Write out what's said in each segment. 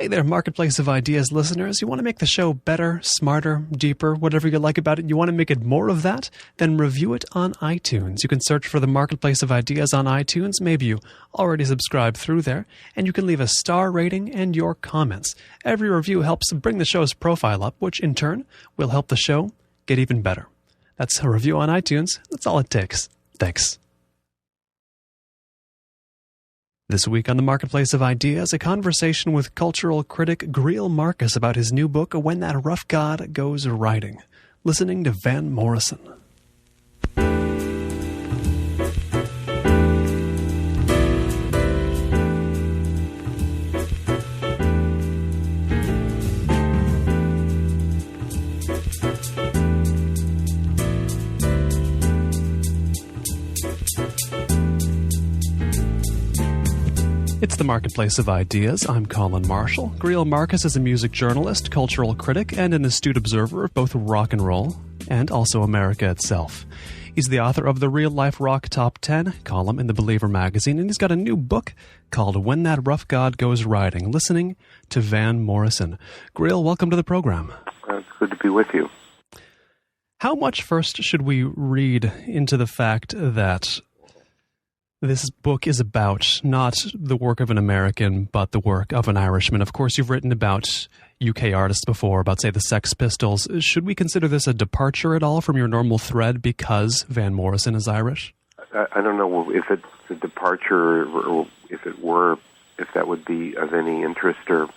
Hey there, Marketplace of Ideas listeners. You want to make the show better, smarter, deeper, whatever you like about it? You want to make it more of that? Then review it on iTunes. You can search for the Marketplace of Ideas on iTunes. Maybe you already subscribe through there. And you can leave a star rating and your comments. Every review helps bring the show's profile up, which in turn will help the show get even better. That's a review on iTunes. That's all it takes. Thanks. This week on the Marketplace of Ideas, a conversation with cultural critic Greil Marcus about his new book, When That Rough God Goes Riding, listening to Van Morrison. It's the Marketplace of Ideas. I'm Colin Marshall. Greil Marcus is a music journalist, cultural critic, and an astute observer of both rock and roll and also America itself. He's the author of the Real Life Rock Top 10 column in The Believer magazine, and he's got a new book called When That Rough God Goes Riding, listening to Van Morrison. Greil, welcome to the program. It's good to be with you. How much first should we read into the fact that this book is about not the work of an American, but the work of an Irishman? Of course, you've written about UK artists before, about, say, the Sex Pistols. Should we consider this a departure at all from your normal thread because Van Morrison is Irish? I don't know if it's a departure or if that would be of any interest or,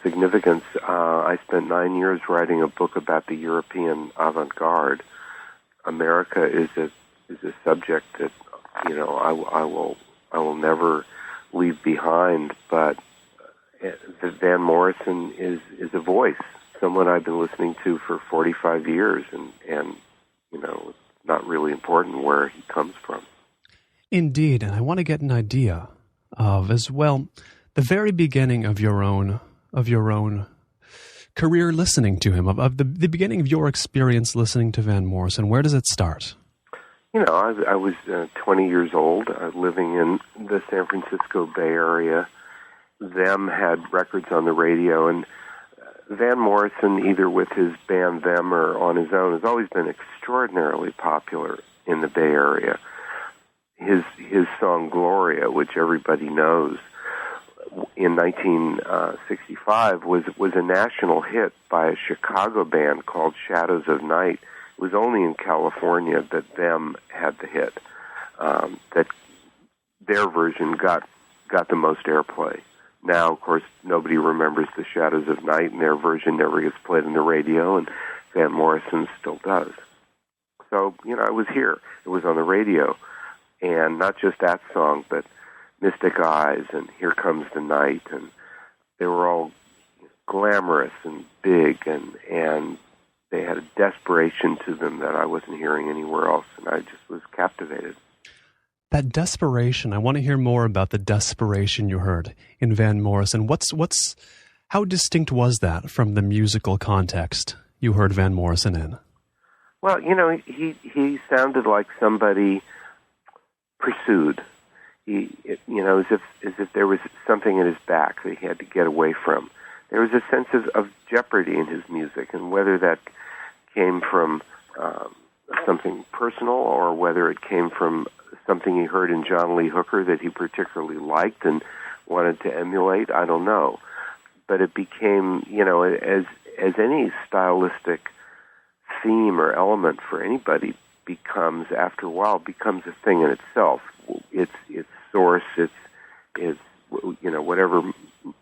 significance. I spent 9 years writing a book about the European avant-garde. America is a subject that I will never leave behind, but Van Morrison is a voice, someone I've been listening to for 45 years, and it's not really important where he comes from. Indeed, and I want to get an idea of, as well, the very beginning of your own career listening to him, of the beginning of your experience listening to Van Morrison. Where does it start? I was 20 years old, living in the San Francisco Bay Area. Them had records on the radio, and Van Morrison, either with his band Them or on his own, has always been extraordinarily popular in the Bay Area. His song Gloria, which everybody knows, in 1965 was a national hit by a Chicago band called Shadows of Night. It was only in California that Them had the hit, that their version got the most airplay. Now, of course, nobody remembers the Shadows of Night, and their version never gets played on the radio, and Van Morrison still does. So, I was here. It was on the radio, and not just that song, but Mystic Eyes and Here Comes the Night, and they were all glamorous and big, and they had a desperation to them that I wasn't hearing anywhere else, and I just was captivated. That desperation, I want to hear more about the desperation you heard in Van Morrison. How distinct was that from the musical context you heard Van Morrison in? Well, he sounded like somebody pursued. As if there was something in his back that he had to get away from. There was a sense of jeopardy in his music, and whether that came from something personal or whether it came from something he heard in John Lee Hooker that he particularly liked and wanted to emulate, I don't know. But it became, as any stylistic theme or element for anybody becomes, after a while, becomes a thing in itself. Its source, its whatever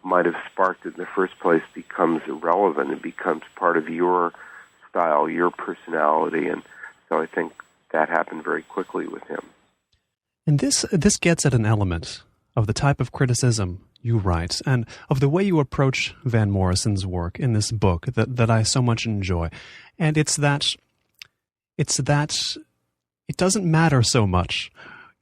might have sparked it in the first place becomes irrelevant. It becomes part of your style, your personality, and so I think that happened very quickly with him. And this gets at an element of the type of criticism you write and of the way you approach Van Morrison's work in this book that I so much enjoy. And it's that it doesn't matter so much,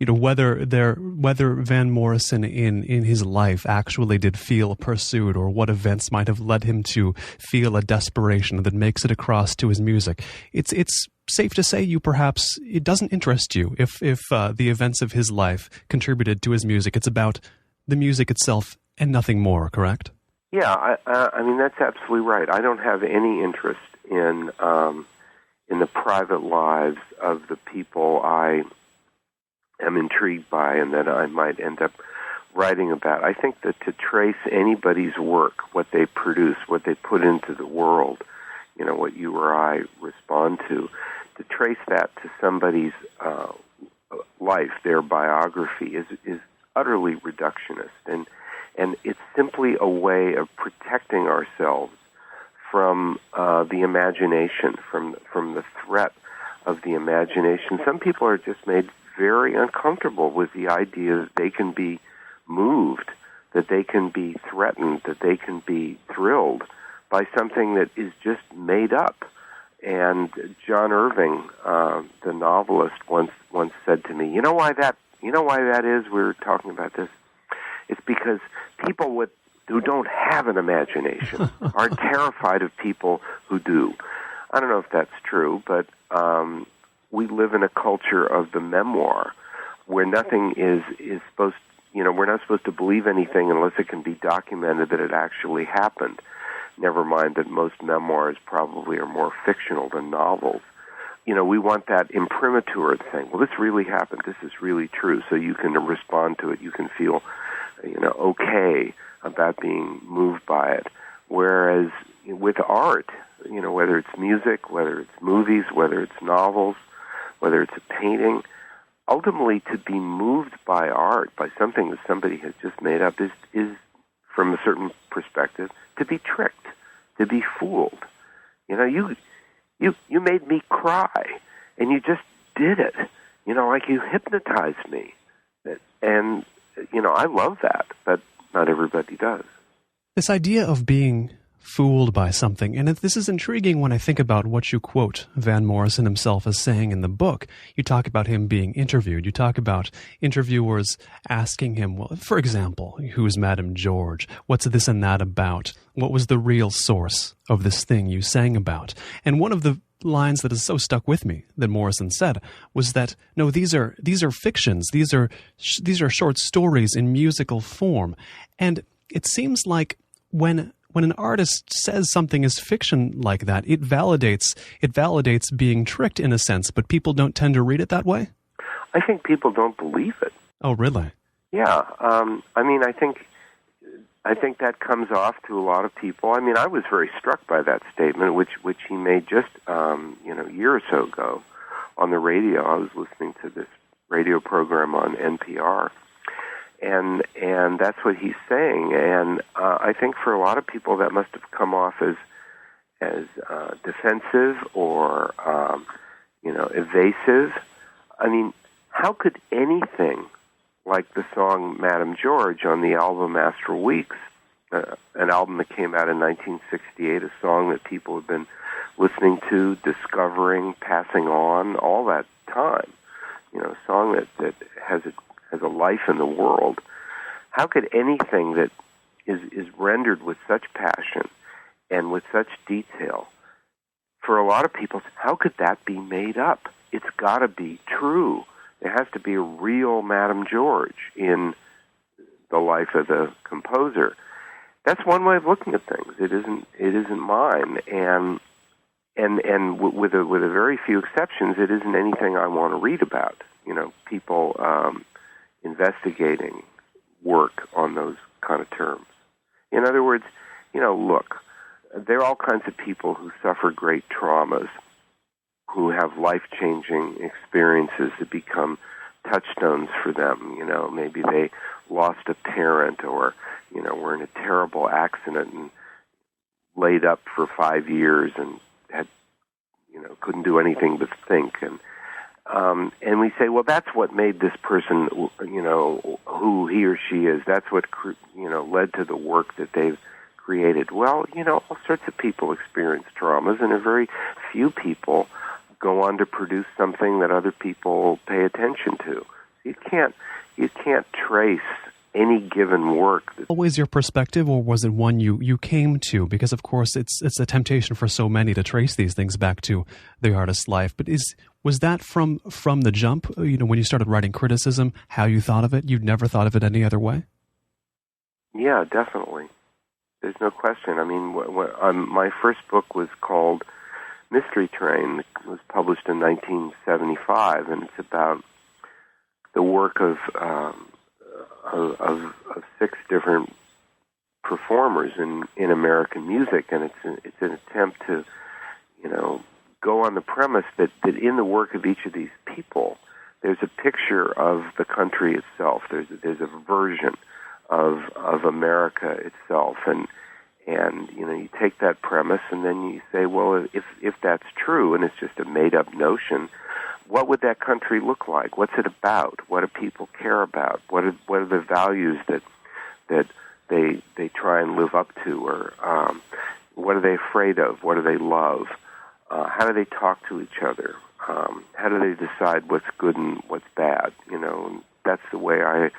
whether Van Morrison in his life actually did feel pursued or what events might have led him to feel a desperation that makes it across to his music. It's safe to say it doesn't interest you if the events of his life contributed to his music. It's about the music itself and nothing more, correct? Yeah, I mean, that's absolutely right. I don't have any interest in the private lives of the people I am intrigued by and that I might end up writing about. I think that to trace anybody's work, what they produce, what they put into the world, what you or I respond to trace that to somebody's life, their biography, is utterly reductionist. And it's simply a way of protecting ourselves from the imagination, from the threat of the imagination. Some people are just made very uncomfortable with the idea that they can be moved, that they can be threatened, that they can be thrilled by something that is just made up. And John Irving, the novelist, once said to me, "You know why that is? We were talking about this. It's because people who don't have an imagination are terrified of people who do." I don't know if that's true, but we live in a culture of the memoir where nothing is supposed. We're not supposed to believe anything unless it can be documented that it actually happened. Never mind that most memoirs probably are more fictional than novels. We want that imprimatur of saying, well, this really happened, this is really true, so you can respond to it, you can feel, okay about being moved by it. Whereas with art, whether it's music, whether it's movies, whether it's novels, whether it's a painting, ultimately to be moved by art, by something that somebody has just made up, is from a certain perspective, to be tricked, to be fooled. You made me cry, and you just did it. Like you hypnotized me. And, I love that, but not everybody does. This idea of being fooled by something, and this is intriguing when I think about what you quote Van Morrison himself as saying in the book. You talk about him being interviewed. You talk about interviewers asking him, well, for example, who's Madame George? What's this and that about? What was the real source of this thing you sang about? And one of the lines that has so stuck with me that Morrison said was that, no, these are fictions. These are short stories in musical form. And it seems like when an artist says something is fiction like that, it validates being tricked in a sense, but people don't tend to read it that way? I think people don't believe it. Oh, really? Yeah. I think that comes off to a lot of people. I was very struck by that statement, which he made just a year or so ago on the radio. I was listening to this radio program on NPR. And that's what he's saying. And I think for a lot of people that must have come off as defensive or evasive. How could anything like the song Madame George on the album Astral Weeks, an album that came out in 1968, a song that people have been listening to, discovering, passing on all that time, a song that has a life in the world. How could anything that is rendered with such passion and with such detail, for a lot of people, how could that be made up? It's got to be true. There has to be a real Madame George in the life of the composer. That's one way of looking at things. It isn't mine, and with a very few exceptions, it isn't anything I want to read about. People investigating work on those kind of terms. In other words, look, there are all kinds of people who suffer great traumas, who have life-changing experiences that become touchstones for them. Maybe they lost a parent or, were in a terrible accident and laid up for 5 years and had, couldn't do anything but think. And we say, well, that's what made this person, who he or she is. That's what, led to the work that they've created. Well, all sorts of people experience traumas, and a very few people go on to produce something that other people pay attention to. You can't trace any given work. Always your perspective, or was it one you came to? Because of course it's a temptation for so many to trace these things back to the artist's life. But was that from the jump? When you started writing criticism, how you thought of it? You'd never thought of it any other way? Yeah, definitely. There's no question. I mean, my first book was called Mystery Train. It was published in 1975, and it's about the work of 6 different performers in American music, and it's an attempt to, go on the premise that in the work of each of these people, there's a picture of the country itself. There's a version of America itself, and you take that premise and then you say, well, if that's true and it's just a made up notion, what would that country look like? What's it about? What do people care about? What are the values that they try and live up to, or what are they afraid of? What do they love? How do they talk to each other? How do they decide what's good and what's bad? And that's the way I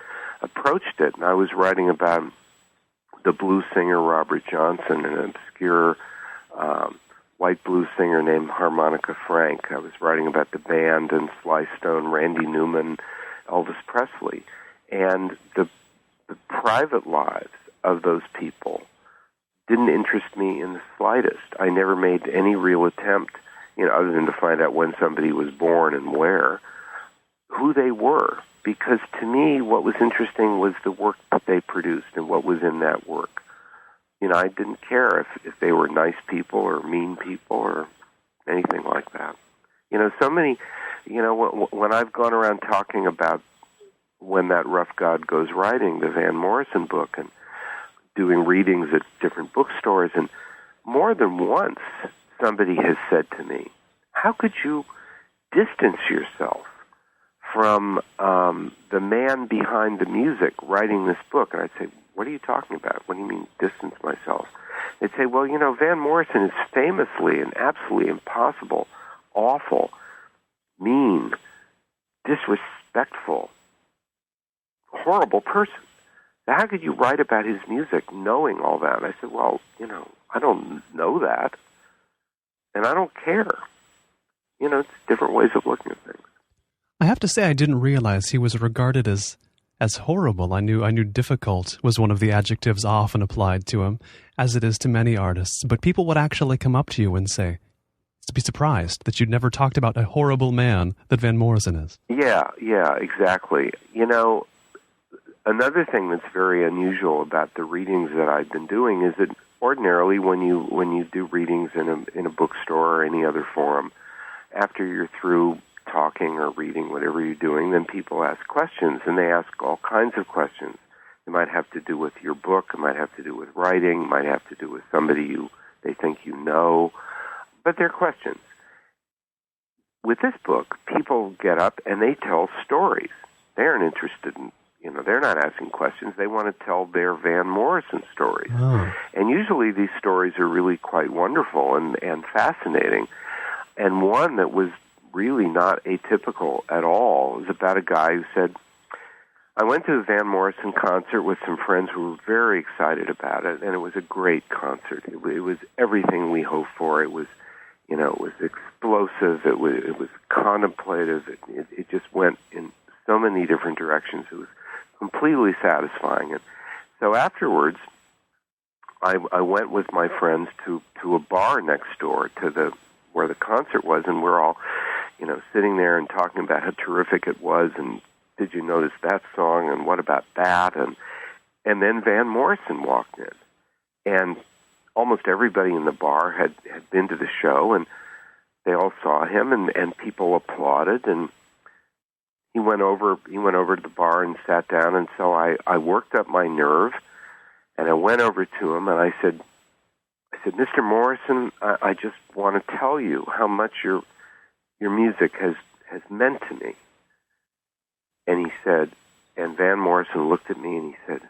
approached it. And I was writing about the blues singer Robert Johnson, an obscure white blues singer named Harmonica Frank. I was writing about the band and Sly Stone, Randy Newman, Elvis Presley. And the private lives of those people didn't interest me in the slightest. I never made any real attempt, other than to find out when somebody was born and where, who they were. Because to me, what was interesting was the work that they produced and what was in that work. I didn't care if they were nice people or mean people or anything like that. So many, when I've gone around talking about When That Rough God Goes Riding, the Van Morrison book, and doing readings at different bookstores, and more than once somebody has said to me, how could you distance yourself from the man behind the music writing this book? And I'd say, what are you talking about? What do you mean distance myself? They'd say, well, Van Morrison is famously an absolutely impossible, awful, mean, disrespectful, horrible person. Now, how could you write about his music knowing all that? And I said, well, I don't know that, and I don't care. It's different ways of looking at things. I have to say, I didn't realize he was regarded as horrible. I knew difficult was one of the adjectives often applied to him, as it is to many artists. But people would actually come up to you and say, to be surprised that you'd never talked about a horrible man that Van Morrison is. Yeah, exactly. Another thing that's very unusual about the readings that I've been doing is that ordinarily when you do readings in a bookstore or any other forum, after you're through talking or reading, whatever you're doing, then people ask questions, and they ask all kinds of questions. It might have to do with your book, it might have to do with writing, it might have to do with somebody they think you know, but they're questions. With this book, people get up and they tell stories. They aren't interested in, they're not asking questions. They want to tell their Van Morrison stories. Oh. And usually these stories are really quite wonderful and fascinating. And one that was really not atypical at all is about a guy who said, I went to a Van Morrison concert with some friends who were very excited about it, and it was a great concert. It was everything we hoped for. It was, it was explosive. It was contemplative. It just went in so many different directions. It was completely satisfying. And so afterwards, I went with my friends to a bar next door to where the concert was, and we're all, sitting there and talking about how terrific it was, and did you notice that song, and what about that? And then Van Morrison walked in, and almost everybody in the bar had been to the show, and they all saw him, and people applauded, and he went over to the bar and sat down, and so I worked up my nerve, and I went over to him, and I said, Mr. Morrison, I just want to tell you how much your music has meant to me. And he said, and Van Morrison looked at me and he said,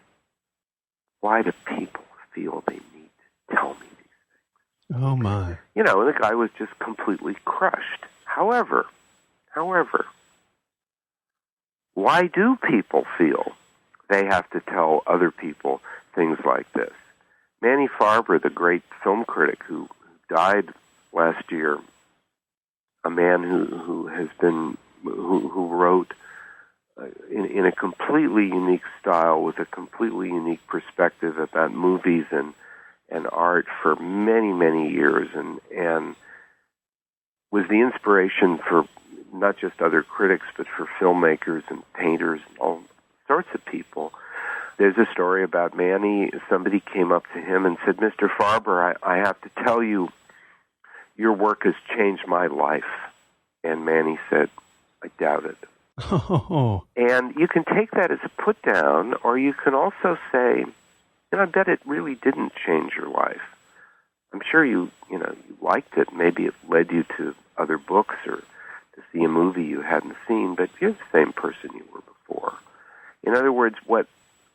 why do people feel they need to tell me these things? Oh, my. And the guy was just completely crushed. However, why do people feel they have to tell other people things like this? Manny Farber, the great film critic who died last year, a man who wrote in a completely unique style with a completely unique perspective about movies and and art for many, many years, and was the inspiration for not just other critics, but for filmmakers and painters and all sorts of people. There's a story about Manny. Somebody came up to him and said, "Mr. Farber, I have to tell you, your work has changed my life." And Manny said, "I doubt it." Oh. And you can take that as a put down, or you can also say, I bet it really didn't change your life. I'm sure you liked it. Maybe it led you to other books or to see a movie you hadn't seen, but you're the same person you were before. In other words, what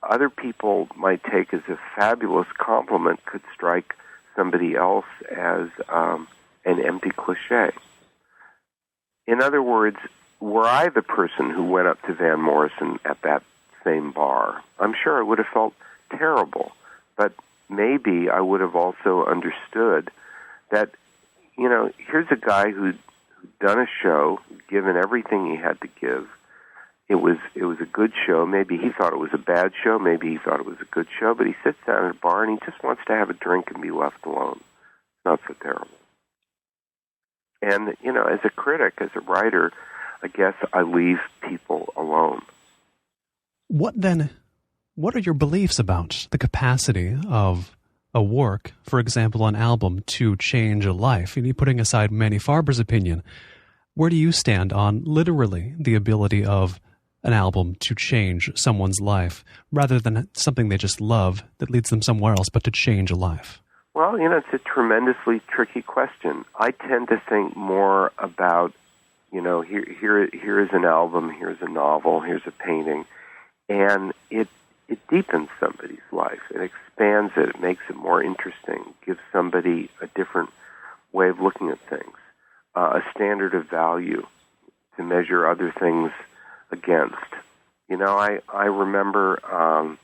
other people might take as a fabulous compliment could strike somebody else as an empty cliche. In other words, were I the person who went up to Van Morrison at that same bar, I'm sure I would have felt terrible, but maybe I would have also understood that, here's a guy who'd done a show, given everything he had to give. It was a good show. Maybe he thought it was a bad show. Maybe he thought it was a good show, but he sits down at a bar and he just wants to have a drink and be left alone. It's not so terrible. And, as a critic, as a writer, I guess I leave people alone. What are your beliefs about the capacity of a work, for example, an album, to change a life? And putting aside Manny Farber's opinion, where do you stand on literally the ability of an album to change someone's life, rather than something they just love that leads them somewhere else, but to change a life? Well, it's a tremendously tricky question. I tend to think more about, here is an album, here's a novel, here's a painting, and it deepens somebody's life. It expands it. It makes it more interesting. Gives somebody a different way of looking at things, a standard of value to measure other things against. I remember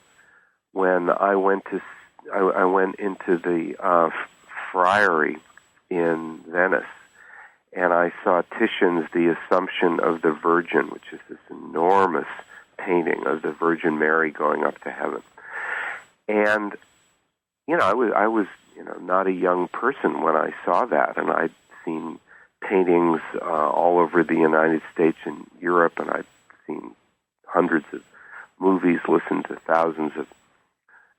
when I went into the friary in Venice, and I saw Titian's The Assumption of the Virgin, which is this enormous painting of the Virgin Mary going up to heaven. And, I was not a young person when I saw that, and I'd seen paintings all over the United States and Europe, and I'd seen hundreds of movies, listened to thousands of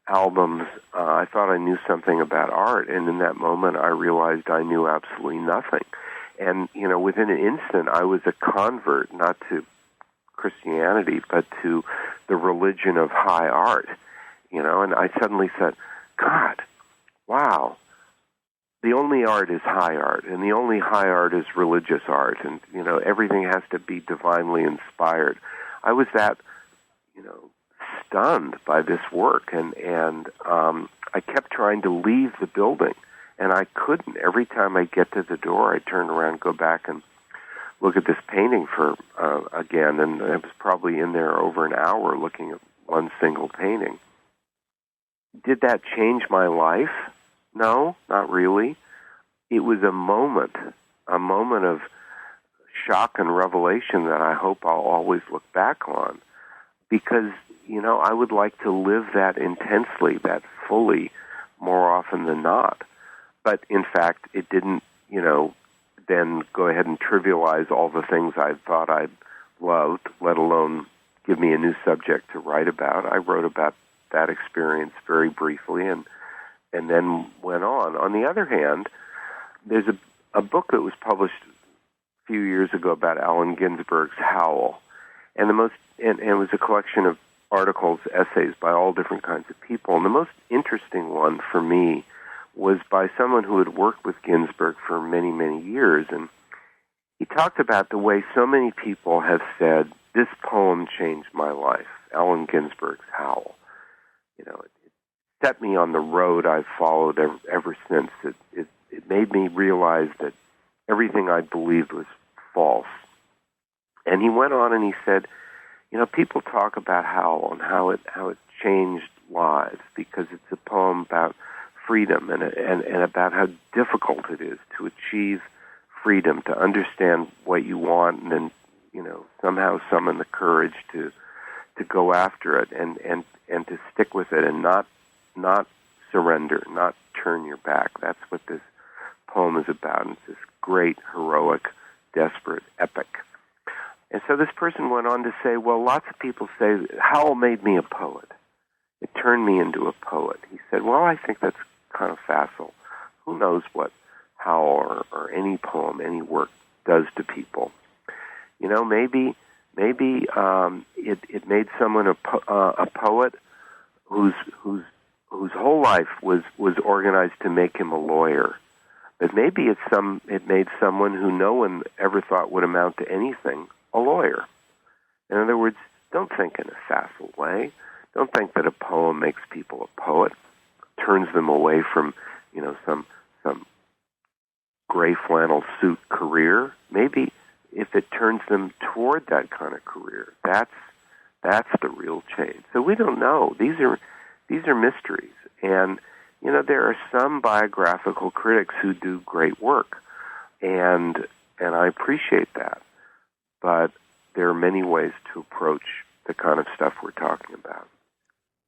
albums. I thought I knew something about art, and in that moment I realized I knew absolutely nothing. And, within an instant I was a convert, not to Christianity, but to the religion of high art, and I suddenly said, God, wow, the only art is high art, and the only high art is religious art, and, everything has to be divinely inspired. I was that, stunned by this work, and I kept trying to leave the building, and I couldn't. Every time I get to the door, I turn around, go back and look at this painting again, and I was probably in there over an hour looking at one single painting. Did that change my life? No, not really. It was a moment of shock and revelation that I hope I'll always look back on, because, I would like to live that intensely, that fully, more often than not. But, in fact, it didn't, then go ahead and trivialize all the things I thought I'd loved, let alone give me a new subject to write about. I wrote about that experience very briefly and then went on. On the other hand, there's a book that was published a few years ago about Allen Ginsberg's Howl, and it was a collection of articles, essays by all different kinds of people. And the most interesting one for me was by someone who had worked with Ginsberg for many, many years. And he talked about the way so many people have said, this poem changed my life, Allen Ginsberg's Howl. It set me on the road I've followed ever since. It made me realize that everything I believed was false. And he went on and he said, people talk about Howl and how it changed lives because it's a poem about freedom and about how difficult it is to achieve freedom, to understand what you want, and then somehow summon the courage to go after it and to stick with it and not surrender, not turn your back. That's what this poem is about. It's this great, heroic, desperate epic. And so this person went on to say, well, lots of people say, Howl made me a poet. It turned me into a poet. He said, well, I think that's kind of facile. Who knows what Howl or any poem, any work does to people? You know, maybe it made someone a poet whose whole life was organized to make him a lawyer. But maybe it made someone who no one ever thought would amount to anything a lawyer. In other words, don't think in a facile way. Don't think that a poem makes people a poet, turns them away from, you know, some gray flannel suit career. Maybe if it turns them toward that kind of career, that's the real change. So we don't know. These are mysteries. And, you know, there are some biographical critics who do great work, and I appreciate that. But there are many ways to approach the kind of stuff we're talking about.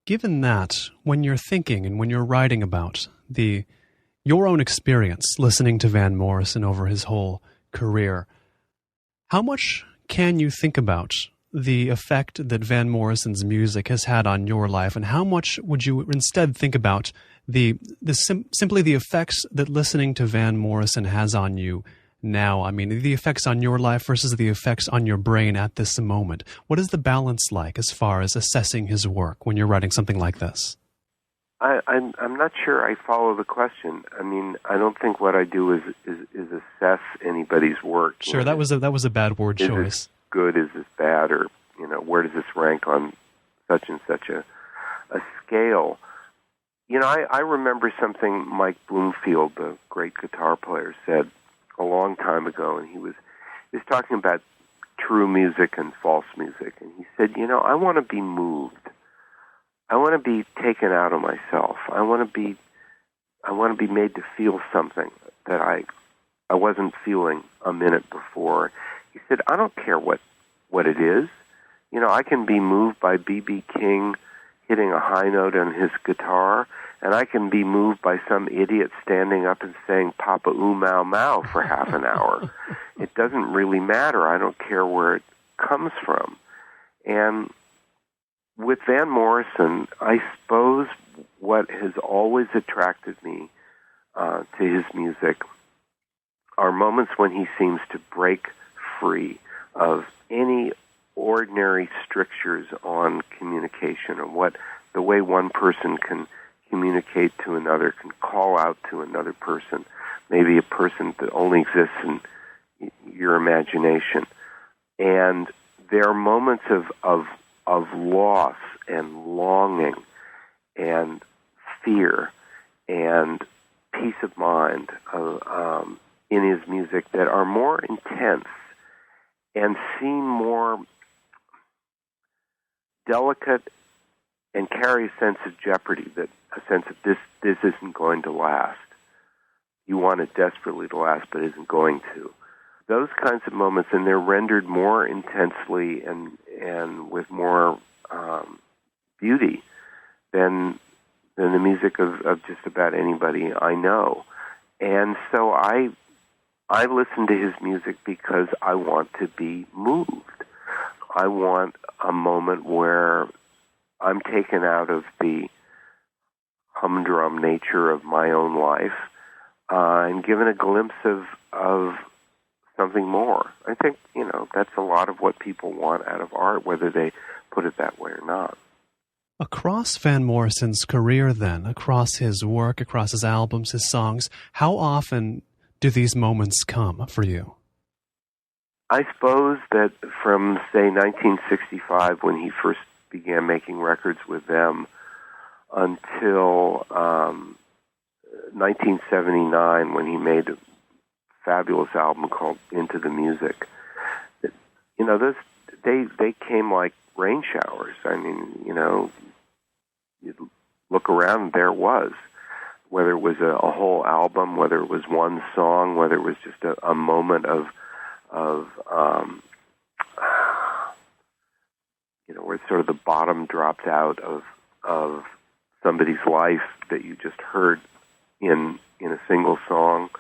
Given that, when you're thinking and when you're writing about your own experience listening to Van Morrison over his whole career, how much can you think about the effect that Van Morrison's music has had on your life, and how much would you instead think about simply the effects that listening to Van Morrison has on you now? I mean, the effects on your life versus the effects on your brain at this moment. What is the balance like as far as assessing his work when you're writing something like this? I'm not sure I follow the question. I mean, I don't think what I do is assess anybody's work. Sure, that was a bad word choice. Is this good? Is this bad? Or, you know, where does this rank on such and such a scale? You know, I remember something Mike Bloomfield, the great guitar player, said a long time ago, and he was talking about true music and false music, and he said, you know, I want to be moved. I want to be taken out of myself. I want to be made to feel something that I wasn't feeling a minute before. He said, I don't care what it is. You know, I can be moved by B.B. King hitting a high note on his guitar, and I can be moved by some idiot standing up and saying Papa Ooh Mau Mau for half an hour. It doesn't really matter. I don't care where it comes from. And with Van Morrison, I suppose what has always attracted me to his music are moments when he seems to break free of any ordinary strictures on communication, or the way one person can communicate to another, can call out to another person, maybe a person that only exists in your imagination. And there are moments of loss and longing and fear and peace of mind in his music that are more intense and seem more delicate and carry a sense of jeopardy, that a sense of this isn't going to last. You want it desperately to last, but isn't going to. Those kinds of moments, and they're rendered more intensely and with more beauty than the music of just about anybody I know. And so I listen to his music because I want to be moved. I want a moment where I'm taken out of the humdrum nature of my own life and given a glimpse of something more. I think, you know, that's a lot of what people want out of art, whether they put it that way or not. Across Van Morrison's career, then, across his work, across his albums, his songs, how often do these moments come for you? I suppose that from, say, 1965, when he first began making records with them, until 1979, when he made a fabulous album called Into the Music, you know, they came like rain showers. I mean, you know, you look around and there it was. Whether it was a whole album, whether it was one song, whether it was just a moment of you know, where sort of the bottom dropped out of somebody's life that you just heard in a single song,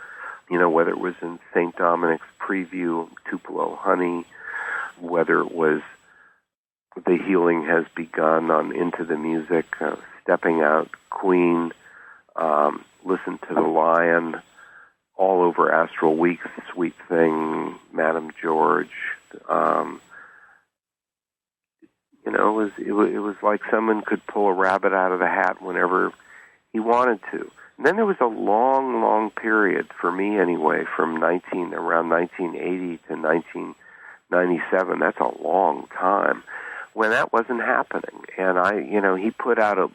whether it was in St. Dominic's Preview, Tupelo Honey, whether it was The Healing Has Begun on Into the Music, Stepping Out, Queen, Listen to the Lion, all over Astral Weeks, Sweet Thing, Madame George. It was like someone could pull a rabbit out of the hat whenever he wanted to. And then there was a long, long period, for me anyway, from around 1980 to 1997. That's a long time when that wasn't happening. And he put out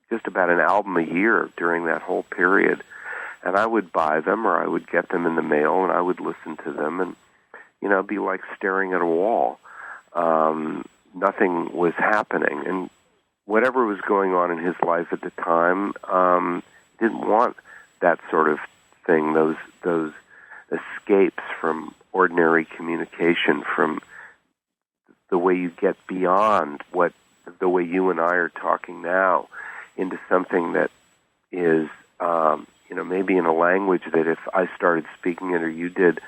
just about an album a year during that whole period. And I would buy them, or I would get them in the mail, and I would listen to them, and it'd be like staring at a wall. Nothing was happening, and whatever was going on in his life at the time, didn't want that sort of thing. Those escapes from ordinary communication, from the way you get beyond the way you and I are talking now, into something that is, maybe in a language that if I started speaking it or you did,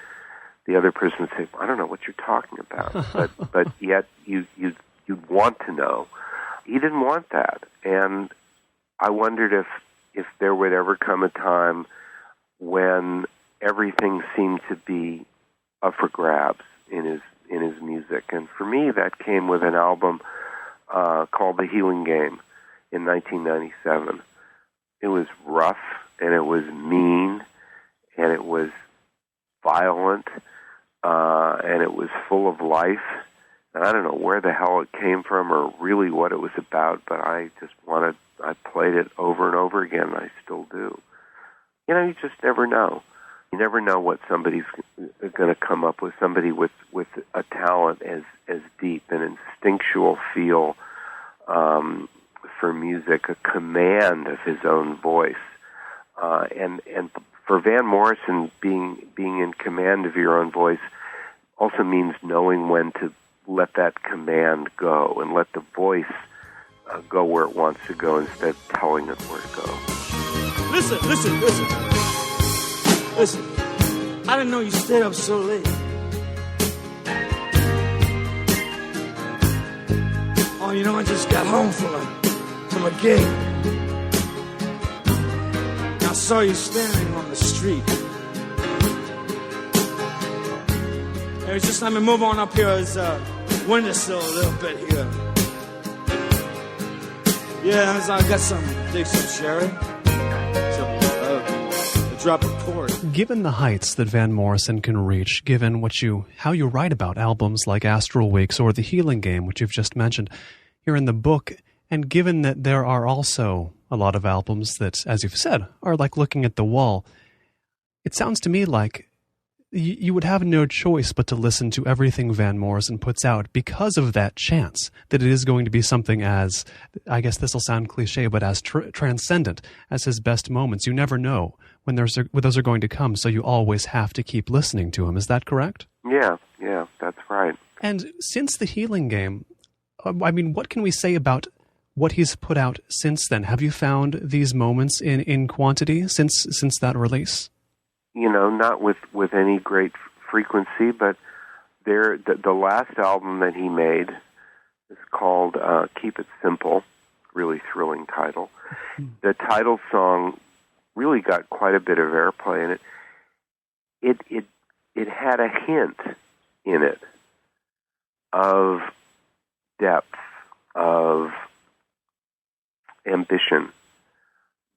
the other person would say, I don't know what you're talking about. but yet you'd want to know. He didn't want that. And I wondered if there would ever come a time when everything seemed to be up for grabs in his music. And for me, that came with an album called The Healing Game in 1997. It was rough, and it was mean, and it was violent, and it was full of life. And I don't know where the hell it came from or really what it was about, but I played it over and over again, and I still do. You just never know. You never know what somebody's going to come up with, somebody with a talent as deep, an instinctual feel for music, a command of his own voice. And for Van Morrison, being in command of your own voice also means knowing when to let that command go and let the voice go where it wants to go instead of telling it where to go. Listen. I didn't know you stayed up so late. Oh, I just got home from a gig. I saw you standing on the street. Hey, just let me move on up here as windowsill a little bit here. Yeah, I got some sherry. Drop a chord. Given the heights that Van Morrison can reach, given how you write about albums like Astral Weeks or The Healing Game, which you've just mentioned here in the book, and given that there are also a lot of albums that, as you've said, are like looking at the wall, it sounds to me like you would have no choice but to listen to everything Van Morrison puts out because of that chance that it is going to be something as, I guess this will sound cliche, but as transcendent as his best moments. You never know when those are going to come, so you always have to keep listening to him. Is that correct? Yeah, that's right. And since The Healing Game, what can we say about what he's put out since then? Have you found these moments in quantity since that release? Not with any great frequency, but the last album that he made is called Keep It Simple, really thrilling title. The title song really got quite a bit of airplay, and it had a hint in it of depth, of ambition,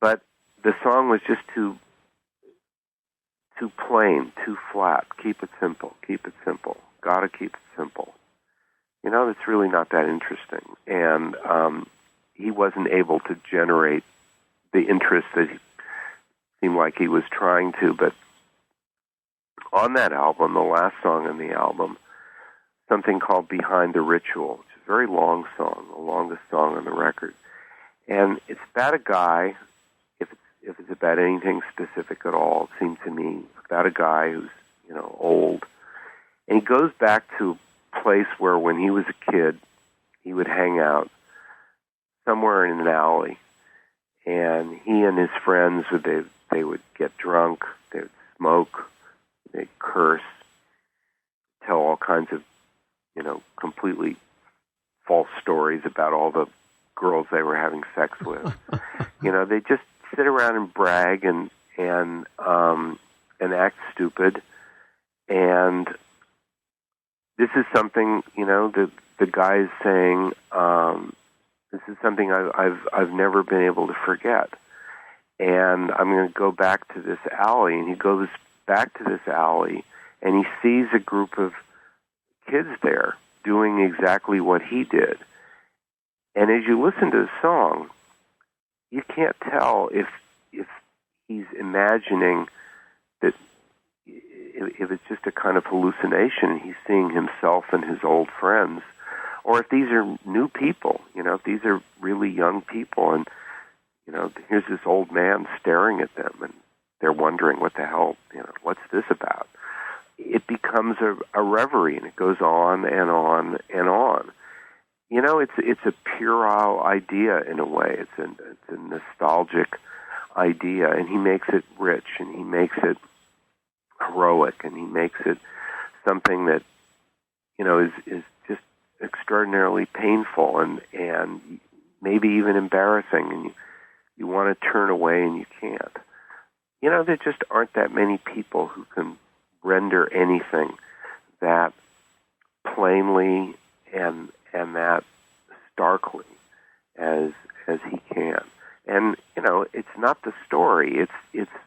but the song was just too plain, too flat. Keep it simple. Gotta keep it simple. It's really not that interesting. And he wasn't able to generate the interest that he seemed like he was trying to. But on that album, the last song on the album, something called Behind the Ritual, which is a very long song, the longest song on the record. And it's about a guy, if it's about anything specific at all, it seemed to me, about a guy who's, old. And he goes back to a place where when he was a kid, he would hang out somewhere in an alley. And he and his friends, they would get drunk, they would smoke, they'd curse, tell all kinds of, completely false stories about all the girls they were having sex with. They just sit around and brag and act stupid. And this is something, the guy is saying, this is something I've never been able to forget. And I'm going to go back to this alley. And he goes back to this alley, and he sees a group of kids there doing exactly what he did. And as you listen to the song, you can't tell if he's imagining that, if it's just a kind of hallucination, he's seeing himself and his old friends, or if these are new people, if these are really young people, and, here's this old man staring at them, and they're wondering, what the hell, what's this about? It becomes a reverie, and it goes on and on and on. It's a puerile idea in a way. It's a nostalgic idea, and he makes it rich, and he makes it heroic, and he makes it something that, is just extraordinarily painful and maybe even embarrassing, and you want to turn away and you can't. There just aren't that many people who can render anything that plainly and that starkly as he can. And it's not the story. It's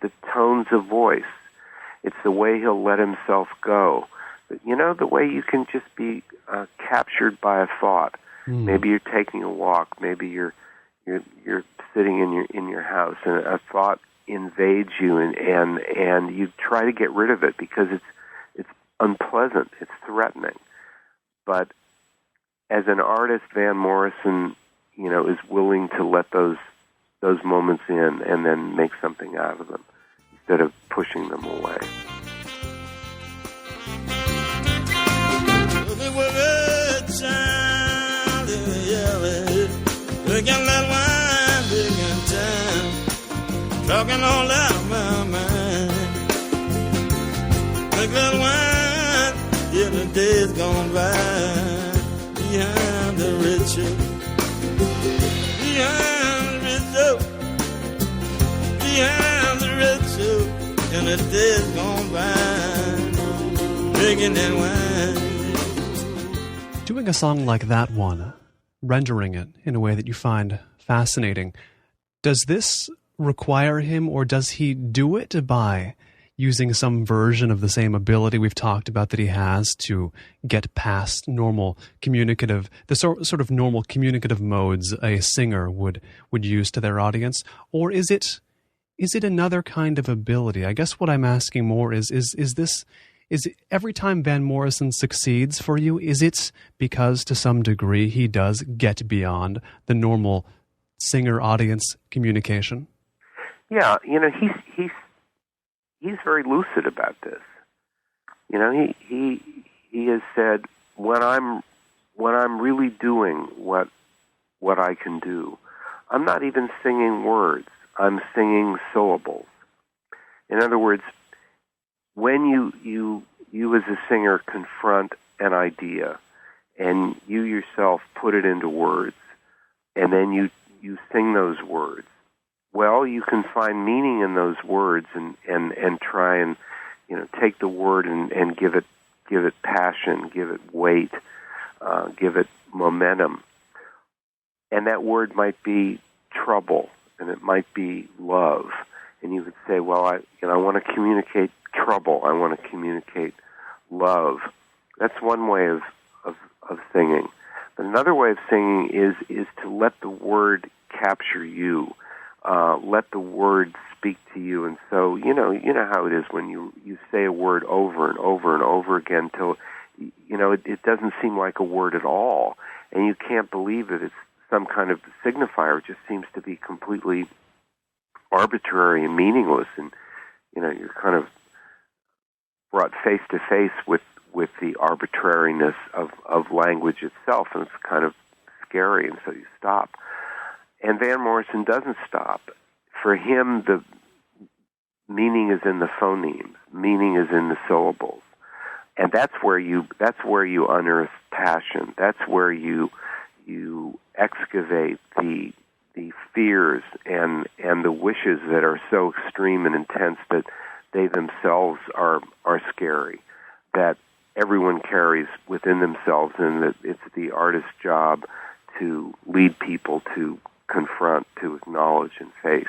the tones of voice. It's the way he'll let himself go. The way you can just be captured by a thought. Maybe you're taking a walk. Maybe you're sitting in your house, and a thought invades you, and you try to get rid of it because it's unpleasant. It's threatening. But as an artist, Van Morrison, is willing to let those moments in and then make something out of them instead of pushing them away. Talking all out my mind. Like that wine, yeah, the days gone by. Behind the ritual, behind the ritual, behind the ritual, and the days gone by. Drinking that wine. Doing a song like that one, rendering it in a way that you find fascinating, does this require him, or does he do it by using some version of the same ability we've talked about that he has to get past normal communicative, the sort of normal communicative modes a singer would use to their audience? Or is it another kind of ability? I guess what I'm asking more is every time Van Morrison succeeds for you, is it because to some degree he does get beyond the normal singer-audience communication? Yeah, he's very lucid about this. He has said, when I'm really doing what I can do, I'm not even singing words. I'm singing syllables. In other words, when you as a singer confront an idea and you yourself put it into words, and then you sing those words, well, you can find meaning in those words and try and take the word and give it passion, give it weight, give it momentum. And that word might be trouble, and it might be love. And you would say, well, I want to communicate trouble. I want to communicate love. That's one way of singing. But another way of singing is to let the word capture you. Let the word speak to you. And so, you know how it is when you say a word over and over and over again till, it doesn't seem like a word at all. And you can't believe that it's some kind of signifier. It just seems to be completely arbitrary and meaningless. And, you're kind of brought face to face with the arbitrariness of language itself. And it's kind of scary. And so you stop. And Van Morrison doesn't stop. For him, meaning is in the phonemes. Meaning is in the syllables. And that's where you unearth passion. That's where you excavate the fears and the wishes that are so extreme and intense that they themselves are scary, that everyone carries within themselves, and that it's the artist's job to lead people to confront, to acknowledge and face.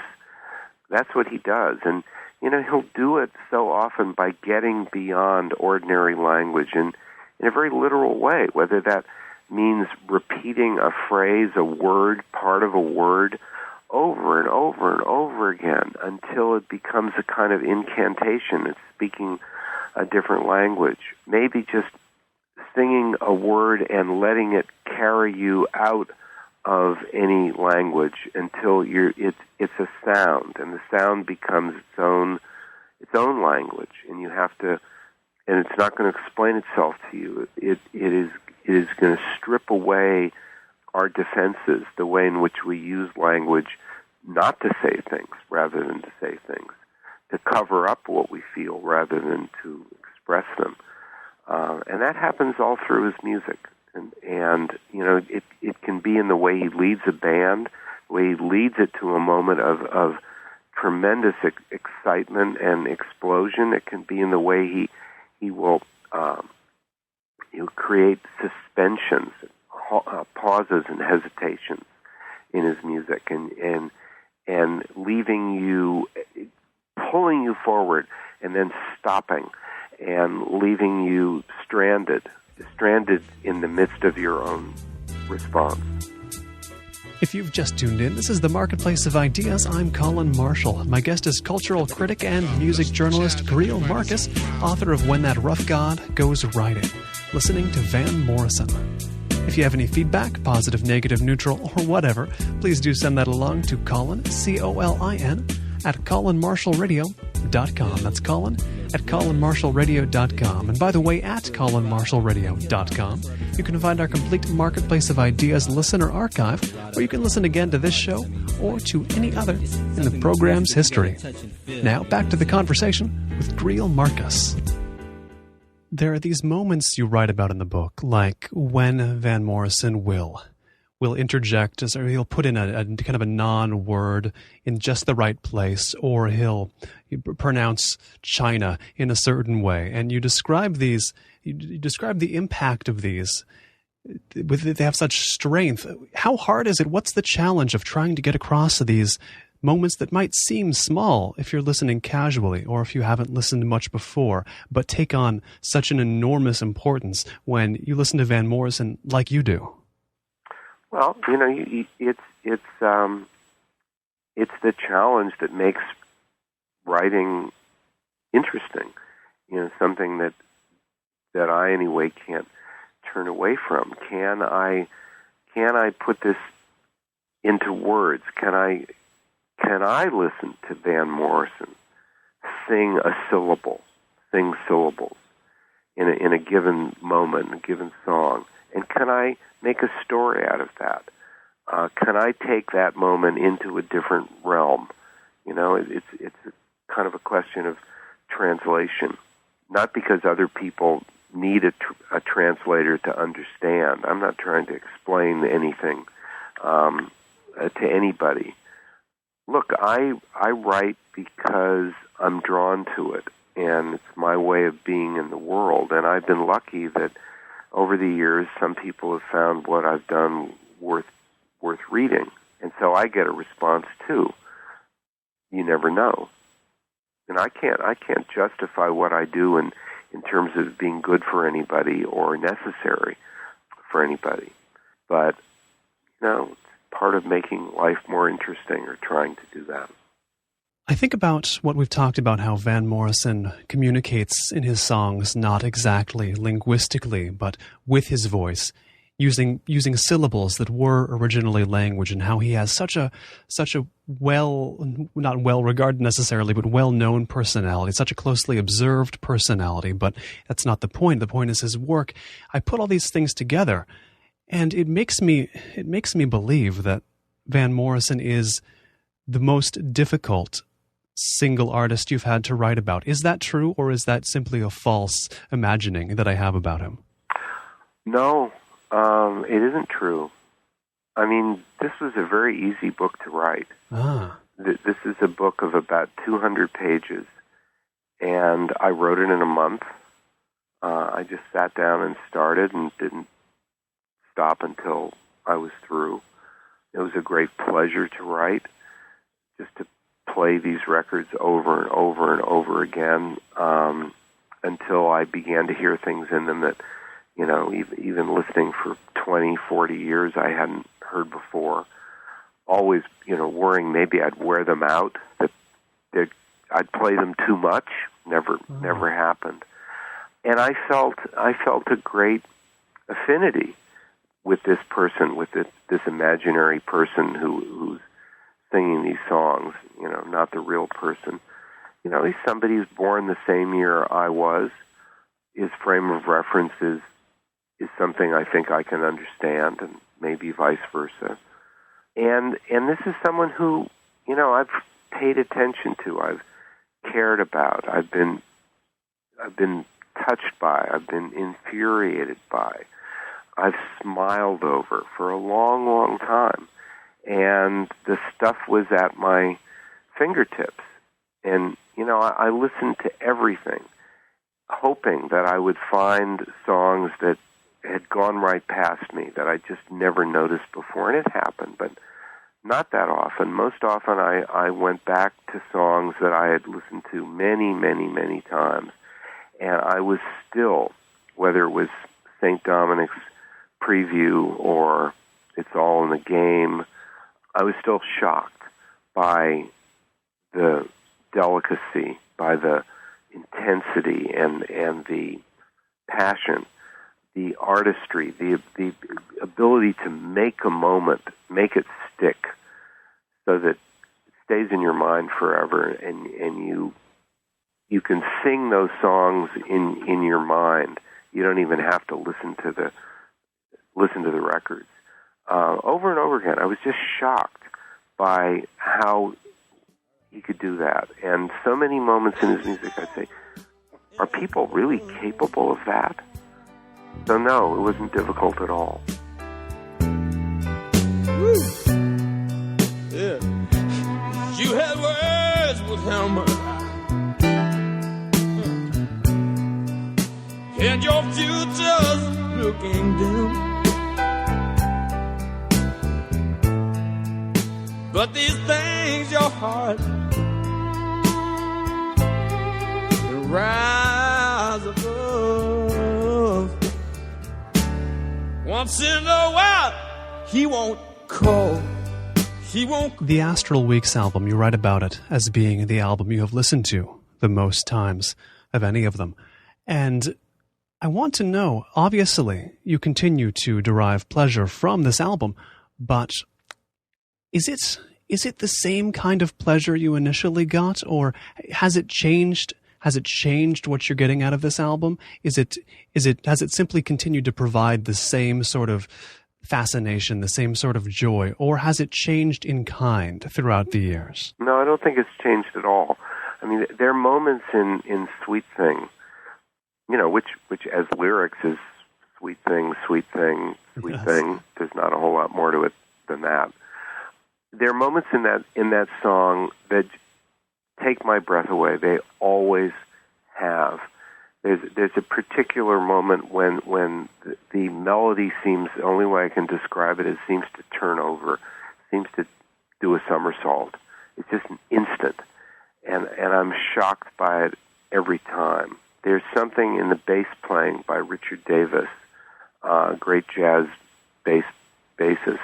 That's what he does. And, he'll do it so often by getting beyond ordinary language in a very literal way, whether that means repeating a phrase, a word, part of a word, over and over and over again until it becomes a kind of incantation. It's speaking a different language. Maybe just singing a word and letting it carry you out of any language until it's a sound, and the sound becomes its own language, and you have to, and it's not going to explain itself to you. It is going to strip away our defenses, the way in which we use language not to say things rather than to say things, to cover up what we feel rather than to express them. And that happens all through his music. And it can be in the way he leads a band, the way he leads it to a moment of tremendous excitement and explosion. It can be in the way he will he'll create suspensions, pauses and hesitations in his music, and leaving you, pulling you forward, and then stopping, and leaving you stranded in the midst of your own response. If you've just tuned in, this is the Marketplace of Ideas. I'm Colin Marshall. My guest is cultural critic and music journalist Greil Marcus, author of When That Rough God Goes Riding, listening to Van Morrison. If you have any feedback, positive, negative, neutral, or whatever, please do send that along to Colin, Colin, at colinmarshallradio.com. That's Colin at colinmarshallradio.com. And by the way, at colinmarshallradio.com, you can find our complete Marketplace of Ideas listener archive, where you can listen again to this show or to any other in the program's history. Now, back to the conversation with Greil Marcus. There are these moments you write about in the book, like when Van Morrison will interject, or he'll put in a kind of a non-word in just the right place, or he'll pronounce China in a certain way. And you describe these, you describe the impact of these. They have such strength. How hard is it? What's the challenge of trying to get across these moments that might seem small if you're listening casually or if you haven't listened much before, but take on such an enormous importance when you listen to Van Morrison like you do? Well, it's the challenge that makes writing interesting. Something that I anyway can't turn away from. Can I put this into words? Can I listen to Van Morrison sing syllables in a given moment, a given song? And can I make a story out of that? Can I take that moment into a different realm? It's kind of a question of translation. Not because other people need a translator to understand. I'm not trying to explain anything to anybody. Look, I write because I'm drawn to it, and it's my way of being in the world. And I've been lucky that over the years, some people have found what I've done worth reading, and so I get a response too. You never know, and I can't justify what I do in terms of being good for anybody or necessary for anybody, but it's part of making life more interesting or trying to do that. I think about what we've talked about, how Van Morrison communicates in his songs not exactly linguistically, but with his voice, using syllables that were originally language, and how he has such a not well regarded necessarily, but well-known personality, such a closely observed personality. But that's not the point. The point is his work. I put all these things together, and it makes me believe that Van Morrison is the most difficult single artist you've had to write about. Is that true, or is that simply a false imagining that I have about him? No, it isn't true. I mean, this was a very easy book to write. This is a book of about 200 pages, and I wrote it in a month. I just sat down and started and didn't stop until I was through. It was a great pleasure to write, just to play these records over and over and over again, until I began to hear things in them that, you know, even listening for 20, 40 years I hadn't heard before. Always, you know, worrying maybe I'd wear them out, that I'd play them too much. Never happened. And I felt a great affinity with this person, with this imaginary person who's singing these songs, you know, not the real person. You know, he's somebody who's born the same year I was. His frame of reference is something I think I can understand, and maybe vice versa. And this is someone who, you know, I've paid attention to, I've cared about, I've been touched by, I've been infuriated by, I've smiled over for a long, long time. And the stuff was at my fingertips. And, you know, I listened to everything, hoping that I would find songs that had gone right past me, that I just never noticed before. And it happened, but not that often. Most often I went back to songs that I had listened to many, many, many times. And I was still, whether it was St. Dominic's Preview or It's All in the Game, I was still shocked by the delicacy, by the intensity and the passion, the artistry, the ability to make a moment, make it stick so that it stays in your mind forever, and you can sing those songs in your mind. You don't even have to listen to the records. Over and over again, I was just shocked by how he could do that. And so many moments in his music, I'd say, are people really capable of that? So no, it wasn't difficult at all. Woo. Yeah. You had words with him, and your future's looking dim. But these things your heart will rise above. Once in a while, he won't call. He won't. The Astral Weeks album, you write about it as being the album you have listened to the most times of any of them. And I want to know, obviously, you continue to derive pleasure from this album, but is it the same kind of pleasure you initially got, or has it changed? Has it changed what you're getting out of this album? Has it simply continued to provide the same sort of fascination, the same sort of joy, or has it changed in kind throughout the years? No, I don't think it's changed at all. I mean, there are moments in Sweet Thing, you know, which as lyrics is sweet thing, sweet thing, sweet thing. There's not a whole lot more to it than that. There are moments in that song that take my breath away. They always have. There's a particular moment when the melody seems, the only way I can describe it is, seems to turn over, seems to do a somersault. It's just an instant, and I'm shocked by it every time. There's something in the bass playing by Richard Davis, great jazz bassist.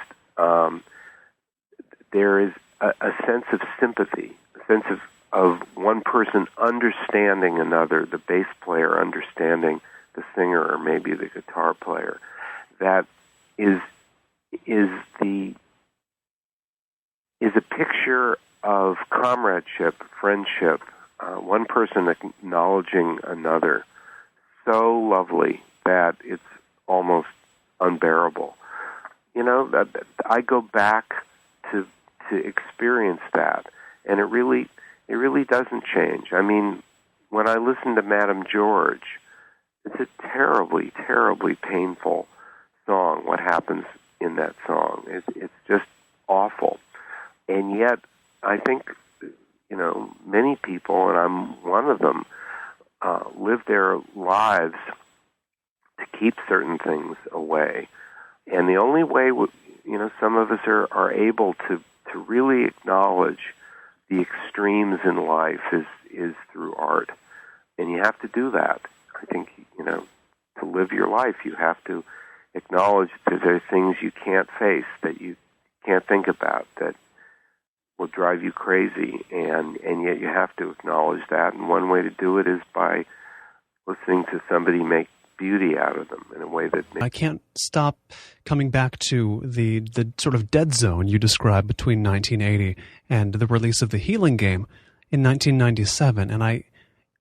There is a sense of sympathy, a sense of one person understanding another, the bass player understanding the singer or maybe the guitar player. That is a picture of comradeship, friendship, one person acknowledging another, so lovely that it's almost unbearable. You know, that I go back to experience that, and it really it really doesn't change. I mean, when I listen to Madame George, it's a terribly, terribly painful song, what happens in that song. It's just awful. And yet, I think, many people, and I'm one of them, live their lives to keep certain things away. And the only way, some of us are able to really acknowledge the extremes in life is through art. And you have to do that. I think, to live your life, you have to acknowledge that there are things you can't face, that you can't think about, that will drive you crazy, and yet you have to acknowledge that. And one way to do it is by listening to somebody make beauty out of them in a way that makes... I can't stop coming back to the sort of dead zone you described between 1980 and the release of The Healing Game in 1997, and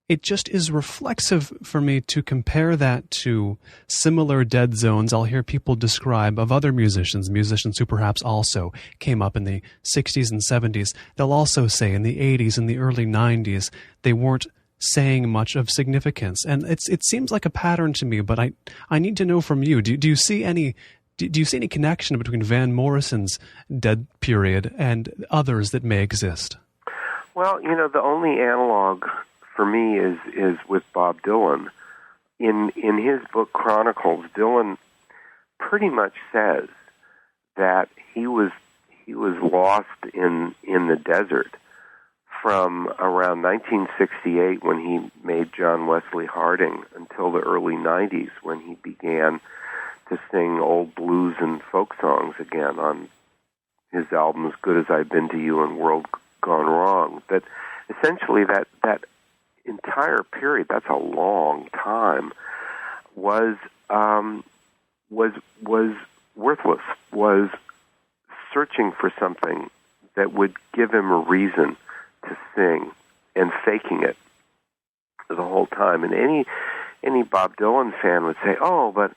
it just is reflexive for me to compare that to similar dead zones I'll hear people describe of other musicians who perhaps also came up in the 60s and 70s. They'll also say in the 80s and the early 90s they weren't saying much of significance. And it seems like a pattern to me, but I need to know from you, do you see any connection between Van Morrison's dead period and others that may exist? Well, the only analog for me is with Bob Dylan. In his book Chronicles, Dylan pretty much says that he was lost in the desert from around 1968 when he made John Wesley Harding until the early 90s when he began to sing old blues and folk songs again on his album As Good As I've Been to You and World Gone Wrong. That essentially that entire period, that's a long time, was worthless, was searching for something that would give him a reason to sing and faking it the whole time. And any Bob Dylan fan would say, oh, but,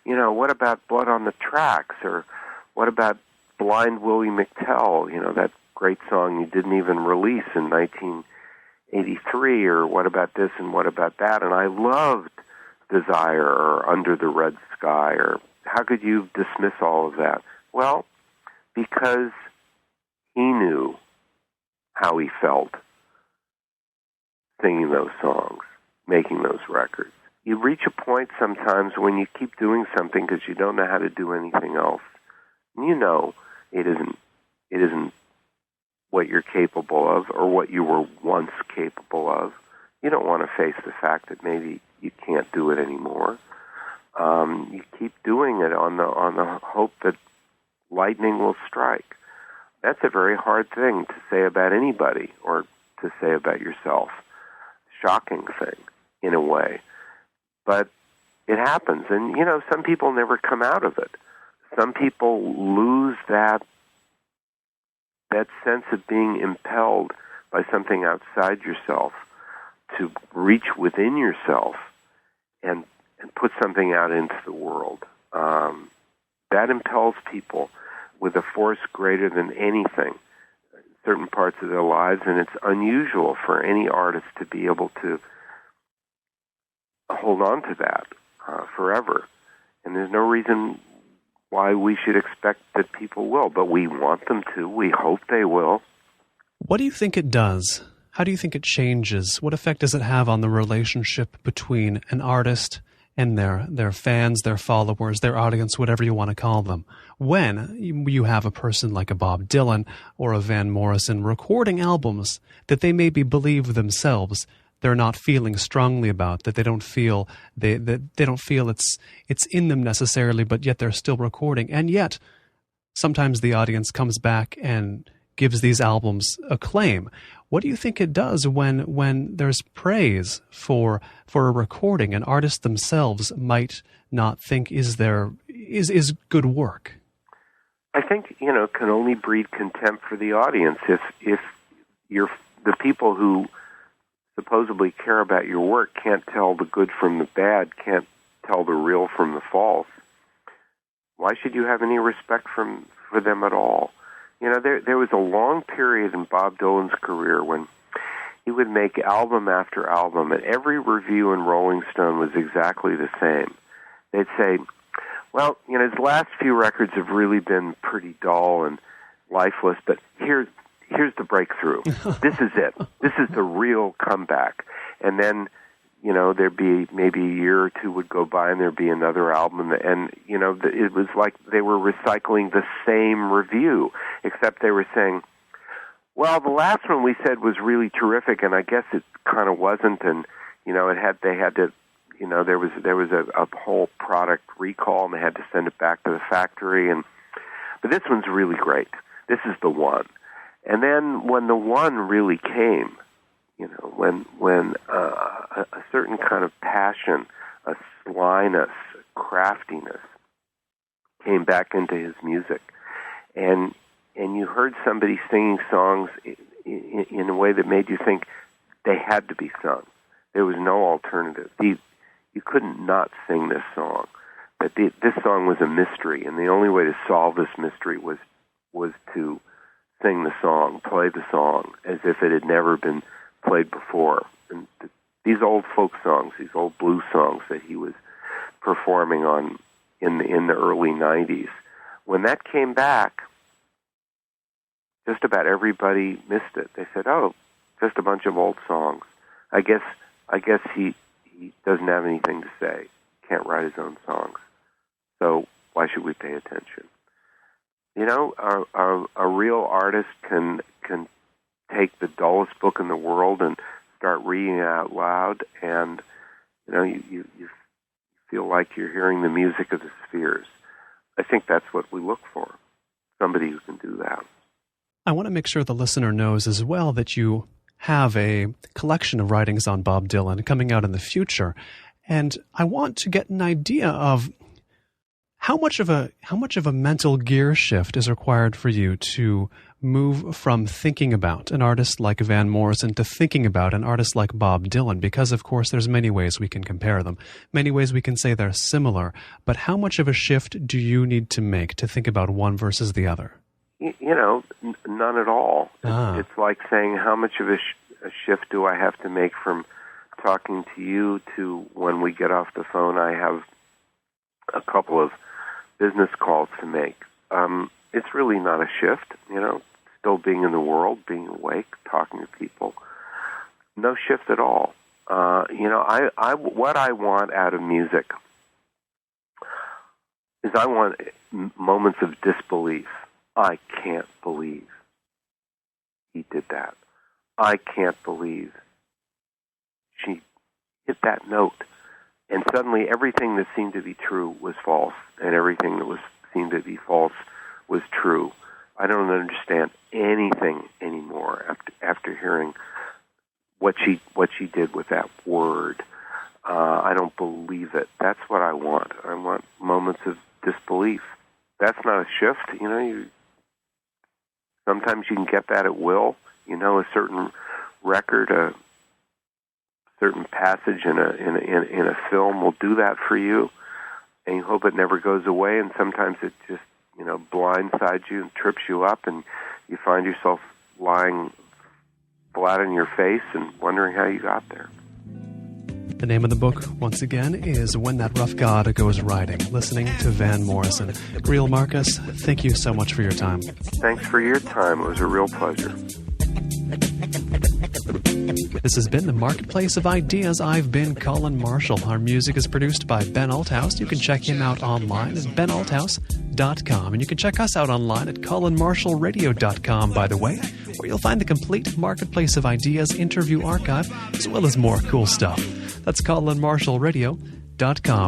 what about Blood on the Tracks? Or what about Blind Willie McTell, that great song you didn't even release in 1983, or what about this and what about that? And I loved Desire or Under the Red Sky, or how could you dismiss all of that? Well, because he knew how he felt singing those songs, making those records. You reach a point sometimes when you keep doing something because you don't know how to do anything else. And it isn't what you're capable of or what you were once capable of. You don't want to face the fact that maybe you can't do it anymore. You keep doing it on the hope that lightning will strike. That's a very hard thing to say about anybody or to say about yourself. Shocking thing, in a way. But it happens. And, some people never come out of it. Some people lose that sense of being impelled by something outside yourself to reach within yourself and put something out into the world. That impels people with a force greater than anything in certain parts of their lives, and it's unusual for any artist to be able to hold on to that forever. And there's no reason why we should expect that people will, but we want them to. We hope they will. What do you think it does? How do you think it changes? What effect does it have on the relationship between an artist and their fans, their followers, their audience, whatever you want to call them, when you have a person like a Bob Dylan or a Van Morrison recording albums that they maybe believe themselves they're not feeling strongly about, that they don't feel it's in them necessarily, but yet they're still recording. And yet sometimes the audience comes back and gives these albums acclaim. What do you think it does when there's praise for a recording and artists themselves might not think is good work? I think, can only breed contempt for the audience if the people who supposedly care about your work can't tell the good from the bad, can't tell the real from the false. Why should you have any respect for them at all? There was a long period in Bob Dylan's career when he would make album after album, and every review in Rolling Stone was exactly the same. They'd say, well, his last few records have really been pretty dull and lifeless, but here's the breakthrough. This is it. This is the real comeback. And then, there'd be maybe a year or two would go by and there'd be another album. And, it was like they were recycling the same review, except they were saying, well, the last one we said was really terrific, and I guess it kind of wasn't. And, they had to, there was a whole product recall and they had to send it back to the factory. But this one's really great. This is the one. And then when the one really came, when a certain kind of passion, a slyness, a craftiness came back into his music, and you heard somebody singing songs in a way that made you think they had to be sung. There was no alternative. You couldn't not sing this song. But this song was a mystery, and the only way to solve this mystery was to sing the song, play the song, as if it had never been played before. And these old folk songs, these old blues songs that he was performing on in the early 90s, when that came back, just about everybody missed it. They said, oh, just a bunch of old songs. I guess he doesn't have anything to say, can't write his own songs. So why should we pay attention? A real artist can take the dullest book in the world and start reading it out loud, and you feel like you're hearing the music of the spheres. I think that's what we look for, somebody who can do that. I want to make sure the listener knows as well that you have a collection of writings on Bob Dylan coming out in the future, and I want to get an idea of how much of a mental gear shift is required for you to move from thinking about an artist like Van Morrison to thinking about an artist like Bob Dylan, because of course there's many ways we can compare them, many ways we can say they're similar, but how much of a shift do you need to make to think about one versus the other? None at all. It's like saying, how much of a shift do I have to make from talking to you to when we get off the phone I have a couple of business calls to make. It's really not a shift, still being in the world, being awake, talking to people. No shift at all. What I want out of music is I want moments of disbelief. I can't believe he did that. I can't believe she hit that note. And suddenly everything that seemed to be true was false, and everything that seemed to be false was true. I don't understand anything anymore after hearing what she did with that word. I don't believe it. That's what I want. I want moments of disbelief. That's not a shift. Sometimes you can get that at will. A certain record, a certain passage in a film will do that for you, and you hope it never goes away. And sometimes it just blindsides you and trips you up, and you find yourself lying flat on your face and wondering how you got there. The name of the book, once again, is When That Rough God Goes Riding, listening to Van Morrison. Greil Marcus, thank you so much for your time. Thanks for your time. It was a real pleasure. This has been the Marketplace of Ideas. I've been Colin Marshall. Our music is produced by Ben Althouse. You can check him out online at benalthouse.com. And you can check us out online at colinmarshallradio.com, by the way, where you'll find the complete Marketplace of Ideas interview archive, as well as more cool stuff. That's colinmarshallradio.com.